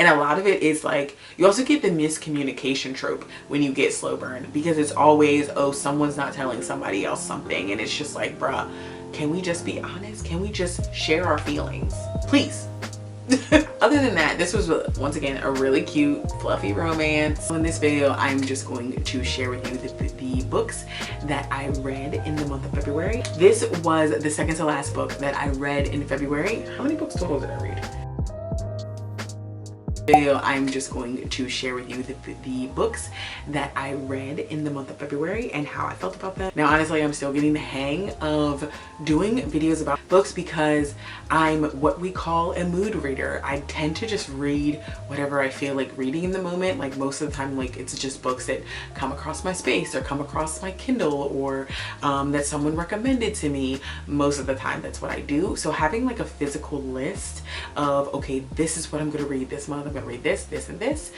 And a lot of it is like, you also get the miscommunication trope when you get slow burn, because it's always, oh, someone's not telling somebody else something, and it's just like, bruh, can we just be honest? Can we just share our feelings, please? Other than that, this was once again a really cute fluffy romance. In this video, I'm just going to share with you the books that I read in the month of February. This was the second to last book that I read in February. How many books total did I read? I'm just going to share with you the books that I read in the month of February and how I felt about them. Now honestly, I'm still getting the hang of doing videos about books because I'm what we call a mood reader. I tend to just read whatever I feel like reading in the moment. Like most of the time, like it's just books that come across my space or come across my Kindle, or that someone recommended to me. Most of the time that's what I do. So having like a physical list of, okay, this is what I'm going to read this month. I'm going to read this, this, and this.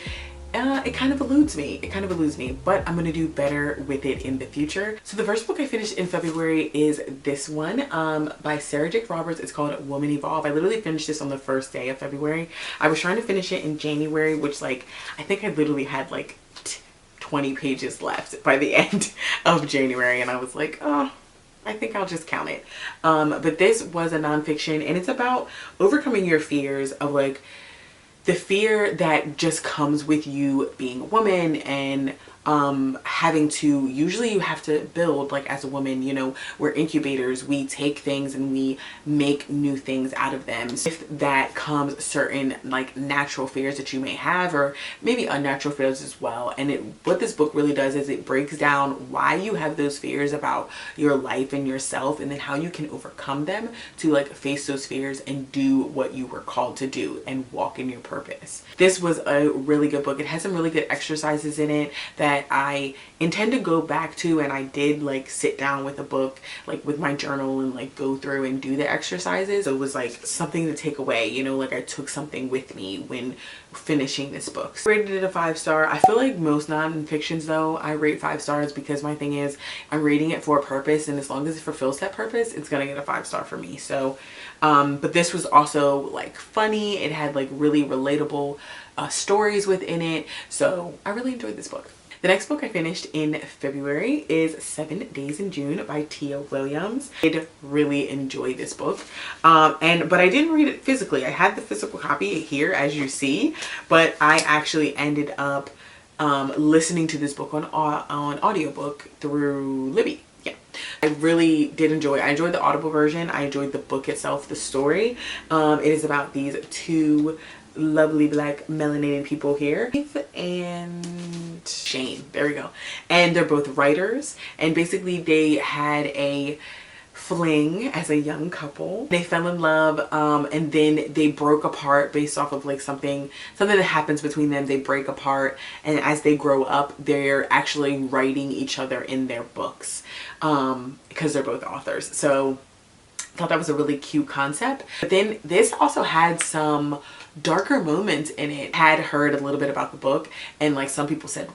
It kind of eludes me. But I'm going to do better with it in the future. So the first book I finished in February is this one by Sarah J. Roberts. It's called Woman Evolve. I literally finished this on the first day of February. I was trying to finish it in January, which like, I think I literally had like 20 pages left by the end of January. And I was like, oh, I think I'll just count it. But this was a nonfiction, and it's about overcoming your fears of like, the fear that just comes with you being a woman and having to, usually you have to build, like as a woman, you know, we're incubators, we take things and we make new things out of them. So if that comes certain like natural fears that you may have, or maybe unnatural fears as well. And what this book really does is it breaks down why you have those fears about your life and yourself, and then how you can overcome them to like face those fears and do what you were called to do and walk in your purpose. This was a really good book. It has some really good exercises in it that I intend to go back to, and I did like sit down with a book, like with my journal, and like go through and do the exercises. So it was like something to take away, you know, like I took something with me when finishing this book. So I rated it a 5-star. I feel like most non-fictions though, I rate 5 stars because my thing is I'm reading it for a purpose, and as long as it fulfills that purpose, it's gonna get a 5-star for me. So but this was also like funny. It had like really relatable stories within it. So I really enjoyed this book. The next book I finished in February is 7 Days in June by Tia Williams. I did really enjoy this book. But I didn't read it physically. I had the physical copy here, as you see, but I actually ended up listening to this book on audiobook through Libby. Yeah, I really did enjoy it. I enjoyed the Audible version. I enjoyed the book itself, the story. It is about these two lovely black melanated people here, and Shane, there we go, and they're both writers, and basically they had a fling as a young couple. They fell in love, and then they broke apart based off of like something that happens between them. They break apart, and as they grow up, they're actually writing each other in their books because they're both authors. So I thought that was a really cute concept. But then this also had some darker moments in it. I had heard a little bit about the book, and like some people said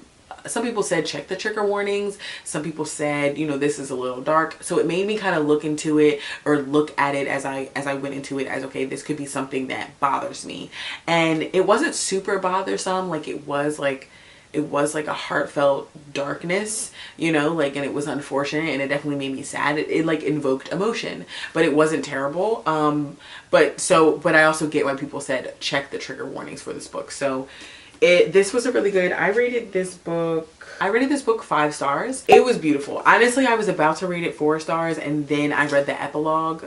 check the trigger warnings. Some people said, you know, this is a little dark. So it made me kind of look into it, or look at it as I went into it as, okay, this could be something that bothers me. And it wasn't super bothersome. Like it was like a heartfelt darkness, you know, like, and it was unfortunate, and it definitely made me sad. It like invoked emotion, but it wasn't terrible. But I also get why people said check the trigger warnings for this book. So this was a really good, I rated this book 5 stars. It was beautiful. Honestly, I was about to rate it 4 stars, and then I read the epilogue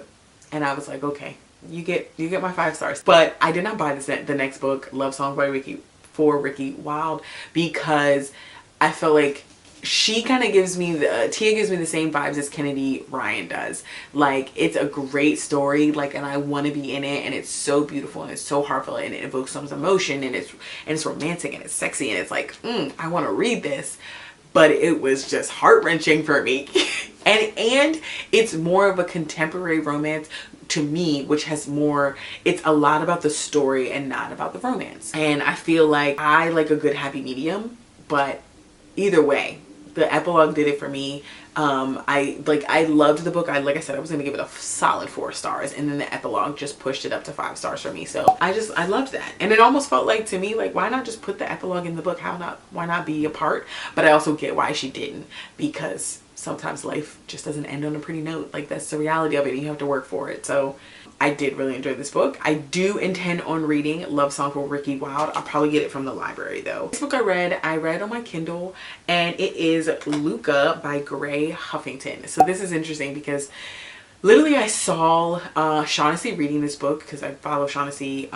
and I was like, okay, you get my 5 stars. But I did not buy the next book, Love Song by Ricky Wilde, because I felt like she kind of gives me Tia gives me the same vibes as Kennedy Ryan does. Like, it's a great story, like, and I want to be in it, and it's so beautiful, and it's so heartfelt, and it evokes some emotion, and it's romantic, and it's sexy, and it's like, I want to read this. But it was just heart-wrenching for me. and it's more of a contemporary romance to me, which has more, it's a lot about the story and not about the romance. And I feel like I like a good happy medium, but either way, The epilogue did it for me. I loved the book. Like I said, I was gonna give it a solid 4 stars, and then the epilogue just pushed it up to 5 stars for me. So I loved that, and it almost felt like, to me, like, why not just put the epilogue in the book? Why not be a part? But I also get why she didn't, because sometimes life just doesn't end on a pretty note. Like, that's the reality of it, and you have to work for it. So I did really enjoy this book. I do intend on reading Love Song for Ricky Wilde. I'll probably get it from the library though. This book I read on my Kindle, and it is Luca by Gray Huffington. So this is interesting because literally I saw Shaughnessy reading this book, because I follow Shaughnessy,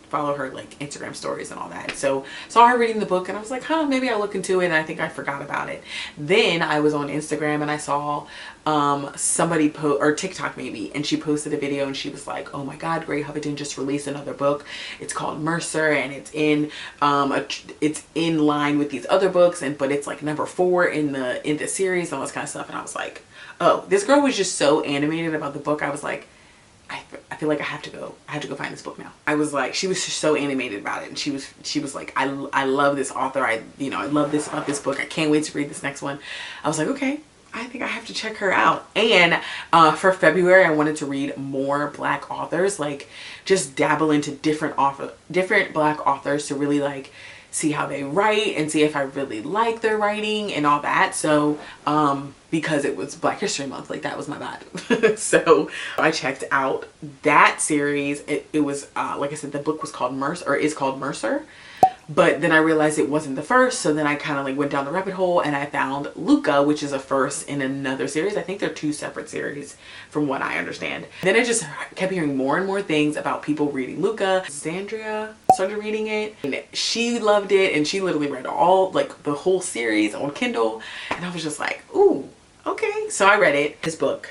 follow her like Instagram stories and all that. So saw her reading the book, and I was like, maybe I'll look into it, and I think I forgot about it. Then I was on Instagram and I saw somebody post, or TikTok maybe, and she posted a video and she was like, oh my god, Gray Huffington just released another book. It's called Mercer, and it's in line with these other books, but it's like number 4 in the series and all this kind of stuff. And I was like, oh, this girl was just so animated about the book. I was like, I feel like I have to go find this book now. I was like, she was just so animated about it, and she was like, I love this author. I love this about this book. I can't wait to read this next one. I was like, okay, I think I have to check her out. And for February, I wanted to read more Black authors, like just dabble into different Black authors to really like see how they write and see if I really like their writing and all that. So because it was Black History Month, like that was my vibe. So I checked out that series. It was like I said, the book was called Mercer, or is called Mercer. But then I realized it wasn't the first, so then I kind of like went down the rabbit hole, and I found Luca, which is a first in another series. I think they're 2 separate series from what I understand. Then I just kept hearing more and more things about people reading Luca. Zandria started reading it, and she loved it, and she literally read the whole series on Kindle, and I was just like, ooh, okay. So I read it. This book.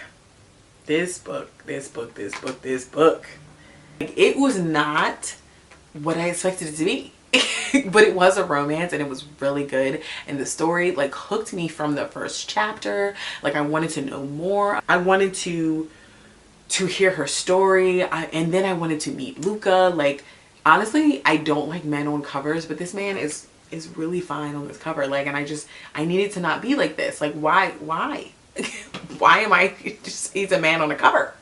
Like, it was not what I expected it to be. But it was a romance, and it was really good, and the story like hooked me from the first chapter. Like, I wanted to know more. I wanted to hear her story, and then I wanted to meet Luca. Like, honestly, I don't like men on covers, but this man is really fine on this cover. Like, and I needed to not be like this. Like, why why am I just, he's a man on a cover.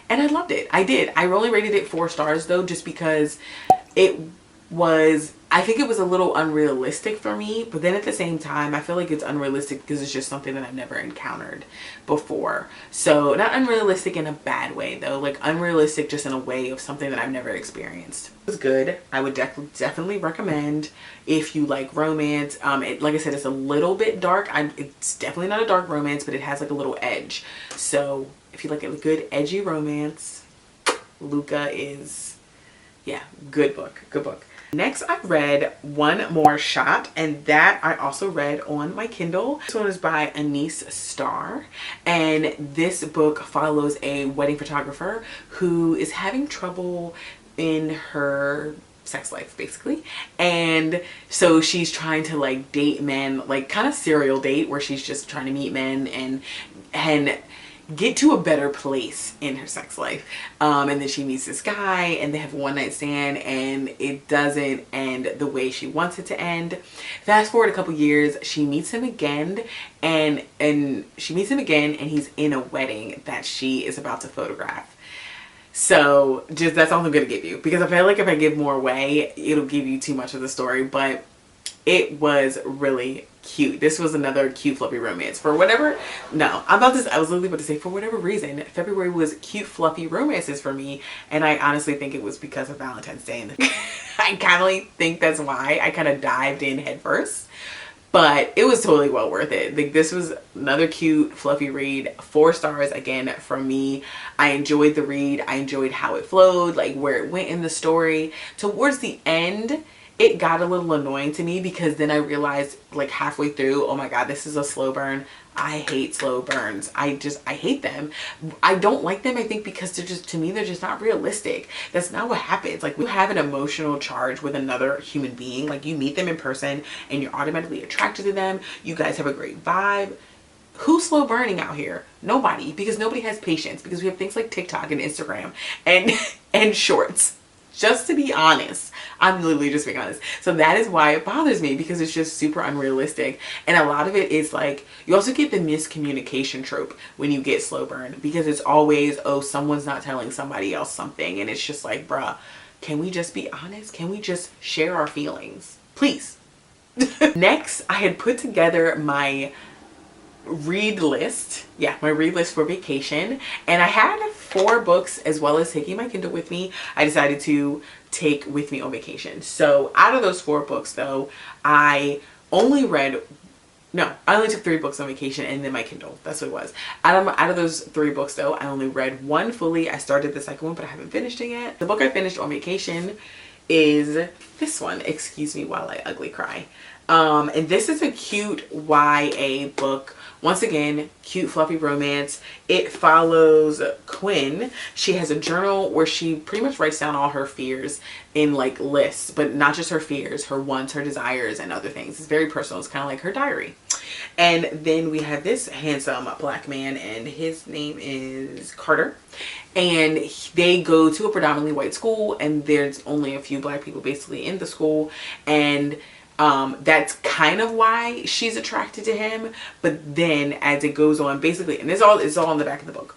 And I loved it. I did. I only rated it 4 stars though, just because I think it was a little unrealistic for me, but then at the same time, I feel like it's unrealistic because it's just something that I've never encountered before. So not unrealistic in a bad way though, like unrealistic just in a way of something that I've never experienced. It was good. I would definitely recommend if you like romance. Like I said, it's a little bit dark. It's definitely not a dark romance, but it has like a little edge. So if you like a good edgy romance, Luca is, yeah, good book. Next, I read One More Shot, and that I also read on my Kindle. This one is by Anise Starr, and this book follows a wedding photographer who is having trouble in her sex life, basically. And so she's trying to like date men, like kind of serial date, where she's just trying to meet men and get to a better place in her sex life. And then she meets this guy, and they have a one-night stand, and it doesn't end the way she wants it to end. Fast forward a couple years, she meets him again, and he's in a wedding that she is about to photograph. So just, that's all I'm gonna give you, because I feel like if I give more away, it'll give you too much of the story. But it was really cute. This was another cute fluffy romance. For whatever, no, I was literally about to say, for whatever reason, February was cute fluffy romances for me, and I honestly think it was because of Valentine's Day. And I kind of think that's why I kind of dived in head first. But it was totally well worth it. Like, this was another cute fluffy read. 4 stars again from me. I enjoyed the read. I enjoyed how it flowed, like where it went in the story. Towards the end, it got a little annoying to me, because then I realized like halfway through, oh my god, this is a slow burn. I hate slow burns. I hate them. I don't like them, I think, because they're just, to me, they're just not realistic. That's not what happens. Like, you have an emotional charge with another human being. Like, you meet them in person and you're automatically attracted to them. You guys have a great vibe. Who's slow burning out here? Nobody, because nobody has patience, because we have things like TikTok and Instagram and shorts. Just to be honest, I'm literally just being honest. So that is why it bothers me, because it's just super unrealistic. And a lot of it is like, you also get the miscommunication trope when you get slow burn, because it's always, oh, someone's not telling somebody else something. And it's just like, bruh, can we just be honest? Can we just share our feelings? Please. Next, I had put together my read list. Yeah, my read list for vacation. And I had 4 books, as well as taking my Kindle with me, I decided to take with me on vacation. So out of those 4 books though, I only took 3 books on vacation and then my Kindle. That's what it was. Out of those 3 books though, I only read 1 fully. I started the second one, but I haven't finished it yet. The book I finished on vacation is this one, Excuse Me While I Ugly Cry. And this is a cute YA book. Once again, cute fluffy romance. It follows Quinn. She has a journal where she pretty much writes down all her fears in like lists, but not just her fears, her wants, her desires, and other things. It's very personal. It's kind of like her diary. And then we have this handsome black man, and his name is Carter. And they go to a predominantly white school, and there's only a few black people basically in the school. And that's kind of why she's attracted to him. But then as it goes on, basically, and it's all on the back of the book,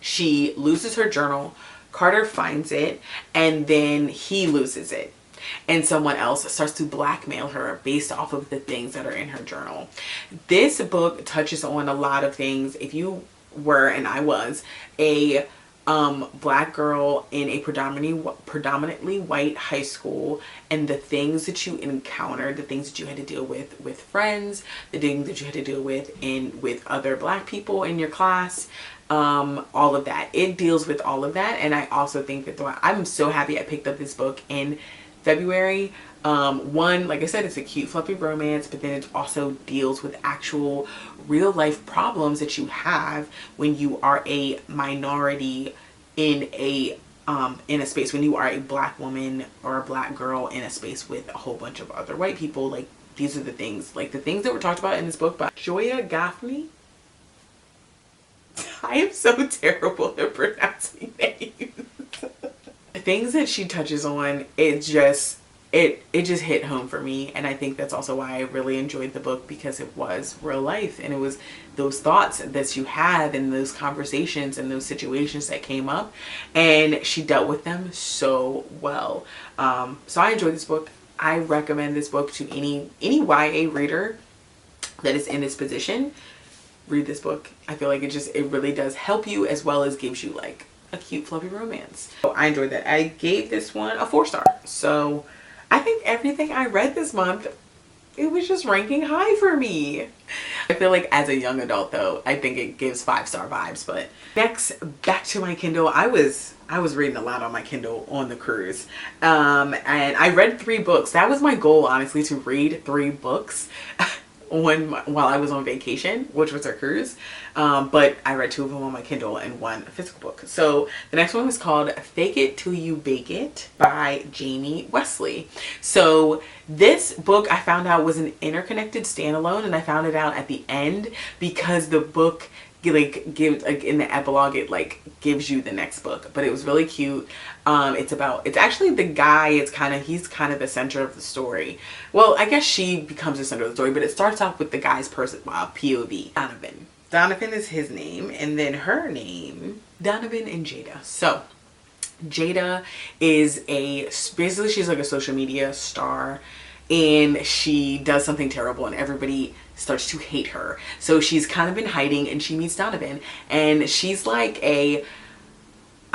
she loses her journal. Carter finds it, and then he loses it, and someone else starts to blackmail her based off of the things that are in her journal. This book touches on a lot of things. If you were, and I was, a black girl in a predominantly white high school, and the things that you encountered, the things that you had to deal with friends, the things that you had to deal with with other black people in your class, all of that. It deals with all of that. And I also think that I'm so happy I picked up this book in February. One, like I said, it's a cute fluffy romance, but then it also deals with actual real life problems that you have when you are a minority in a space, when you are a black woman or a black girl in a space with a whole bunch of other white people. Like, these are the things, like the things that were talked about in this book by Joya Gaffney. I am so terrible at pronouncing names. The things that she touches on, it just hit home for me. And I think that's also why I really enjoyed the book, because it was real life, and it was those thoughts that you had and those conversations and those situations that came up, and she dealt with them so well. So I enjoyed this book. I recommend this book to any YA reader that is in this position. Read this book. I feel like it really does help you, as well as gives you like a cute fluffy romance. So I enjoyed that. I gave this one a 4-star. So I think everything I read this month, it was just ranking high for me. I feel like as a young adult though, I think it gives 5-star vibes. But next, back to my Kindle. I was reading a lot on my Kindle on the cruise. And I read 3 books. That was my goal, honestly, to read 3 books while I was on vacation, which was our cruise. But I read 2 of them on my Kindle and 1 physical book. So the next one was called Fake It Till You Bake It by Jamie Wesley. So this book I found out was an interconnected standalone, and I found it out at the end because the book gives, like, in the epilogue, it like gives you the next book. But it was really cute. It's actually the guy, he's kind of the center of the story. Well, I guess she becomes the center of the story, but it starts off with the guy's POV. Donovan is his name, and then her name, Donovan and Jada. So Jada is basically she's like a social media star, and she does something terrible and everybody starts to hate her. So she's kind of been hiding, and she meets Donovan, and she's like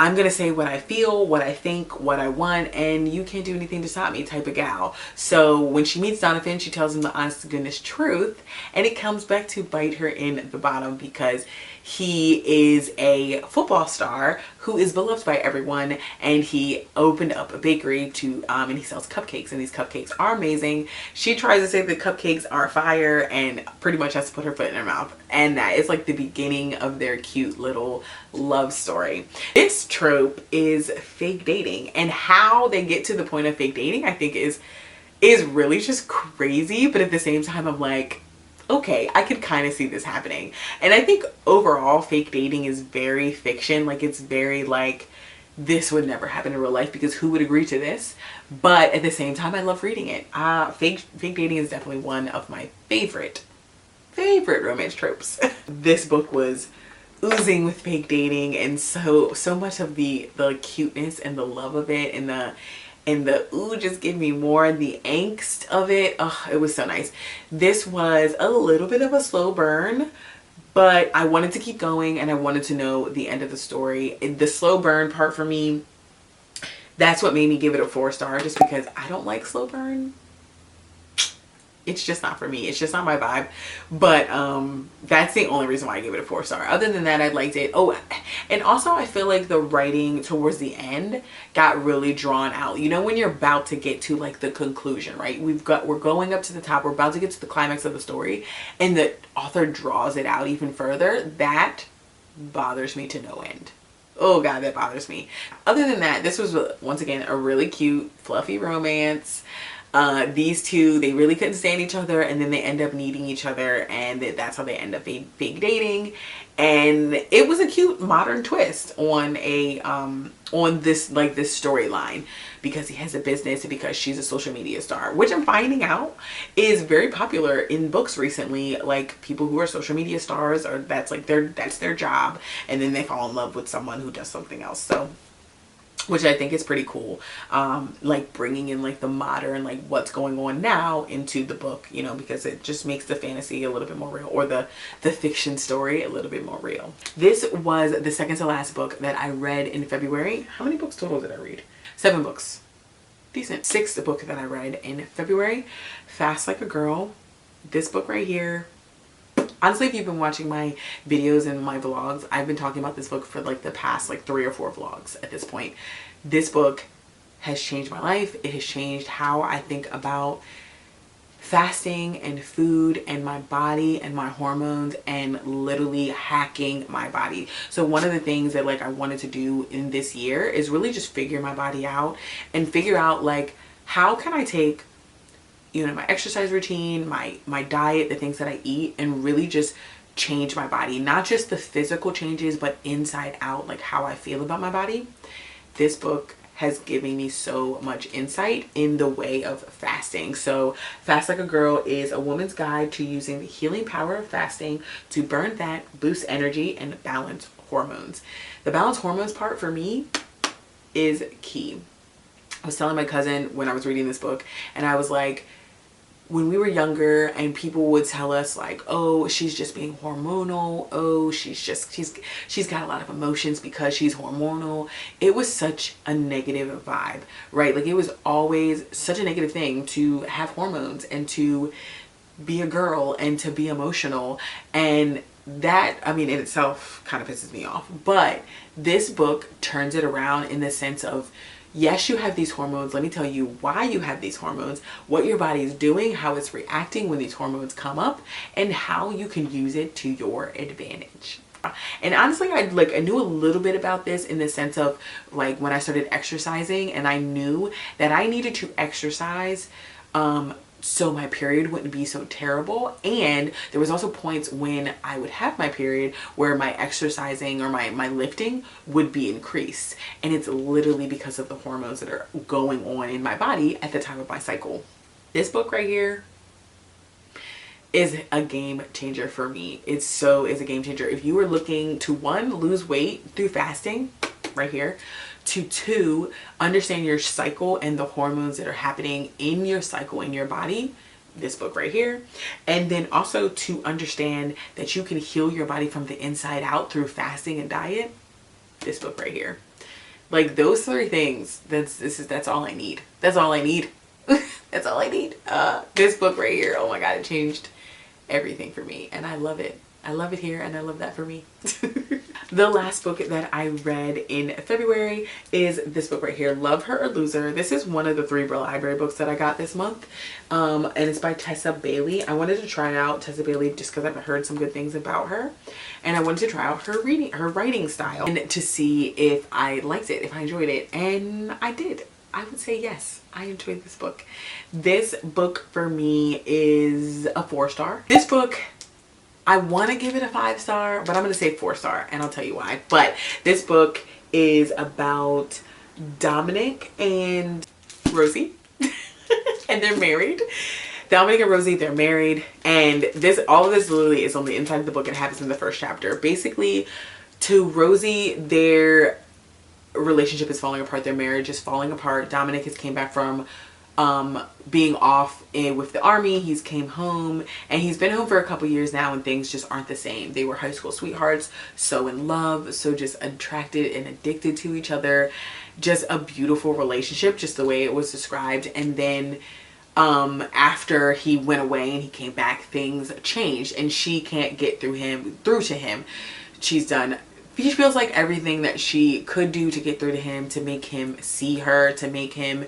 I'm gonna say what I feel, what I think, what I want, and you can't do anything to stop me type of gal. So when she meets Donovan, she tells him the honest to goodness truth, and it comes back to bite her in the bottom, because he is a football star who is beloved by everyone, and he opened up a bakery and he sells cupcakes, and these cupcakes are amazing. She tries to say the cupcakes are fire and pretty much has to put her foot in her mouth, and that is like the beginning of their cute little love story. This trope is fake dating, and how they get to the point of fake dating I think is really just crazy. But at the same time, I'm like, okay, I could kind of see this happening. And I think overall fake dating is very fiction. Like, it's very like this would never happen in real life because who would agree to this? But at the same time, I love reading it. Fake dating is definitely one of my favorite romance tropes. This book was oozing with fake dating, and so much of the cuteness and the love of it, and the ooh just give me more, the angst of it. Oh, it was so nice. This was a little bit of a slow burn, but I wanted to keep going and I wanted to know the end of the story. The slow burn part for me, that's what made me give it a 4-star, just because I don't like slow burn. It's just not for me. It's just not my vibe. But that's the only reason why I gave it a 4-star. Other than that, I liked it. Oh, and also I feel like the writing towards the end got really drawn out. You know, when you're about to get to like the conclusion, right? We're going up to the top. We're about to get to the climax of the story, and the author draws it out even further. That bothers me to no end. Oh God, that bothers me. Other than that, this was once again a really cute, fluffy romance. These two, they really couldn't stand each other, and then they end up needing each other, and that's how they end up fake dating. And it was a cute modern twist on this storyline, because he has a business and because she's a social media star, which I'm finding out is very popular in books recently. Like, people who are social media stars, or that's their job, and then they fall in love with someone who does something else. So, which I think is pretty cool, like bringing in like the modern, like what's going on now into the book, you know, because it just makes the fantasy a little bit more real, or the fiction story a little bit more real. This was the second to last book that I read in February. How many books total did I read? 7 books. Decent. 6th book that I read in February. Fast Like a Girl. This book right here. Honestly, if you've been watching my videos and my vlogs, I've been talking about this book for like the past like 3 or 4 vlogs at this point. This book has changed my life. It has changed how I think about fasting and food and my body and my hormones, and literally hacking my body. So one of the things that like I wanted to do in this year is really just figure my body out, and figure out like, how can I take, you know, my exercise routine, my diet, the things that I eat, and really just change my body. Not just the physical changes, but inside out, like how I feel about my body. This book has given me so much insight in the way of fasting. So Fast Like a Girl is a woman's guide to using the healing power of fasting to burn fat, boost energy, and balance hormones. The balance hormones part for me is key. I was telling my cousin when I was reading this book, and I was like, when we were younger and people would tell us like, oh, she's just being hormonal, oh, she's got a lot of emotions because she's hormonal, it was such a negative vibe, right? Like, it was always such a negative thing to have hormones and to be a girl and to be emotional. And that, I mean, in itself kind of pisses me off. But this book turns it around in the sense of, yes, you have these hormones. Let me tell you why you have these hormones, what your body is doing, how it's reacting when these hormones come up, and how you can use it to your advantage. And honestly, I knew a little bit about this in the sense of like when I started exercising, and I knew that I needed to exercise so my period wouldn't be so terrible. And there was also points when I would have my period where my exercising or my lifting would be increased, and it's literally because of the hormones that are going on in my body at the time of my cycle. This book right here is a game changer for me. It is a game changer. If you are looking to, 1, lose weight through fasting, right here, to 2, understand your cycle and the hormones that are happening in your cycle in your body, this book right here. And then also to understand that you can heal your body from the inside out through fasting and diet, this book right here. Like, those 3 things, that's all I need. That's all I need. That's all I need. This book right here, oh my God, it changed everything for me, and I love it. I love it here, and I love that for me. The last book that I read in February is this book right here, Love Her or Lose Her. This is one of the 3 library books that I got this month, and it's by Tessa Bailey. I wanted to try out Tessa Bailey just because I've heard some good things about her, and I wanted to try out her writing style, and to see if I liked it, if I enjoyed it, and I did. I would say yes, I enjoyed this book. This book for me is a 4-star. This book, I want to give it a 5-star, but I'm going to say 4-star, and I'll tell you why. But this book is about Dominic and Rosie. And they're married. Dominic and Rosie, they're married, and all of this literally is on the inside of the book and happens in the first chapter. Basically, to Rosie, their relationship is falling apart, their marriage is falling apart. Dominic has came back from being off with the army. He's came home, and he's been home for a couple years now, and things just aren't the same. They were high school sweethearts, so in love, so just attracted and addicted to each other. Just a beautiful relationship, just the way it was described. And then after he went away and he came back, things changed, and she can't get through to him. She feels like everything that she could do to get through to him, to make him see her, to make him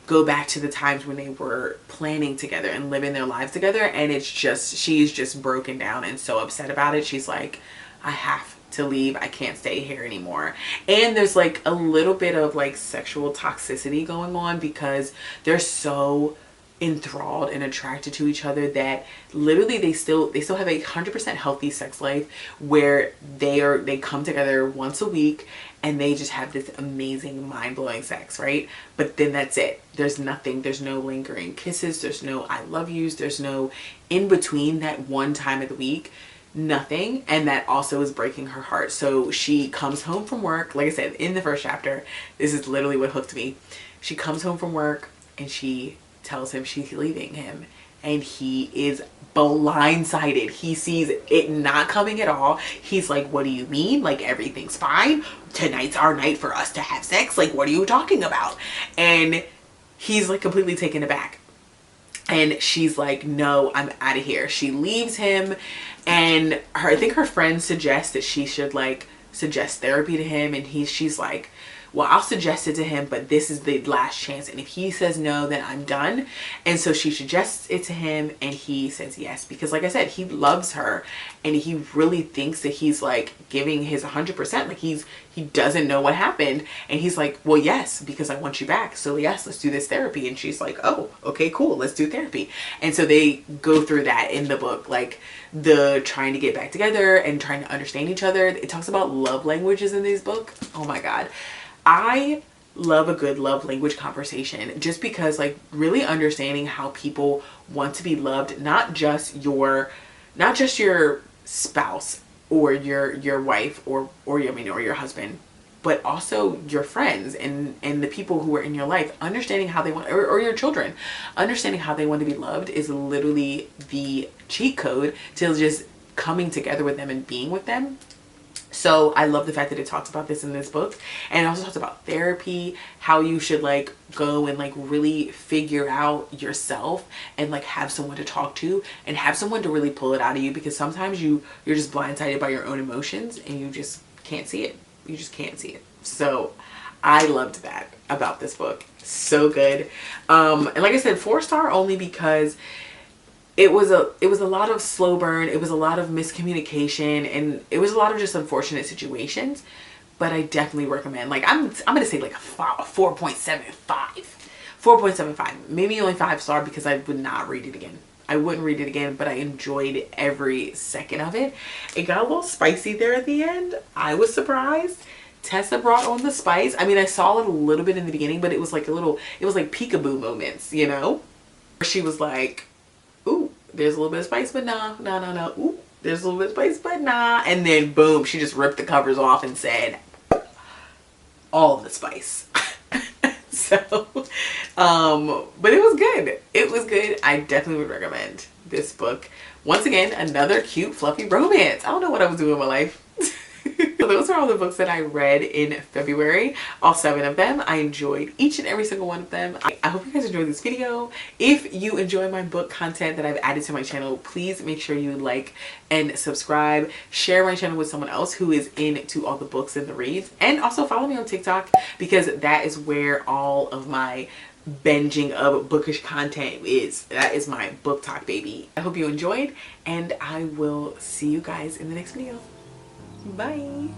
go back to the times when they were planning together and living their lives together. And she's just broken down and so upset about it. She's like, I have to leave. I can't stay here anymore. And there's like a little bit of like sexual toxicity going on, because they're so enthralled and attracted to each other that literally they still have a 100% healthy sex life, where they come together once a week and they just have this amazing, mind-blowing sex, right? But then that's it. There's nothing. There's no lingering kisses. There's no I love yous. There's no in between that one time of the week. Nothing. And that also is breaking her heart. So she comes home from work. Like I said in the first chapter, this is literally what hooked me. She comes home from work and she tells him she's leaving him, and he is blindsided. He sees it not coming at all. He's like, what do you mean? Like, everything's fine. Tonight's our night for us to have sex. Like, what are you talking about? And he's like completely taken aback. And she's like, no, I'm out of here. She leaves him, and I think her friend suggests that she should like suggest therapy to him, and she's like, well, I'll suggest it to him, but this is the last chance. And if he says no, then I'm done. And so she suggests it to him, and he says yes. Because like I said, he loves her, and he really thinks that he's like giving his 100%. Like he doesn't know what happened. And he's like, well, yes, because I want you back. So yes, let's do this therapy. And she's like, oh, okay, cool. Let's do therapy. And so they go through that in the book, like the trying to get back together and trying to understand each other. It talks about love languages in this book. Oh my God. I love a good love language conversation, just because like really understanding how people want to be loved, not just your spouse or your wife or your husband, but also your friends and the people who are in your life. Understanding how they want, or your children, understanding how they want to be loved is literally the cheat code to just coming together with them and being with them. So I love the fact that it talks about this in this book, and it also talks about therapy, how you should like go and like really figure out yourself and like have someone to talk to and have someone to really pull it out of you, because sometimes you're just blindsided by your own emotions and you just can't see it. You just can't see it. So I loved that about this book. So good. And like I said, 4-star only because it was a lot of slow burn. It was a lot of miscommunication, and it was a lot of just unfortunate situations. But I definitely recommend. Like I'm gonna say like a 4.75, 4.75, maybe only 5-star, because I would not read it again. I wouldn't read it again, but I enjoyed every second of it. It got a little spicy there at the end. I was surprised. Tessa brought on the spice. I mean, I saw it a little bit in the beginning, but it was like peekaboo moments, you know? She was like, ooh, there's a little bit of spice, but nah. Ooh, there's a little bit of spice, but nah. And then boom, she just ripped the covers off and said, all of the spice. So, but it was good. It was good. I definitely would recommend this book. Once again, another cute, fluffy romance. I don't know what I was doing in my life. So those are all the books that I read in February, all 7 of them. I enjoyed each and every single one of them. I hope you guys enjoyed this video. If you enjoy my book content that I've added to my channel, please make sure you like and subscribe. Share my channel with someone else who is into all the books and the reads. And also follow me on TikTok, because that is where all of my binging of bookish content is. That is my book talk, baby. I hope you enjoyed, and I will see you guys in the next video. Bye.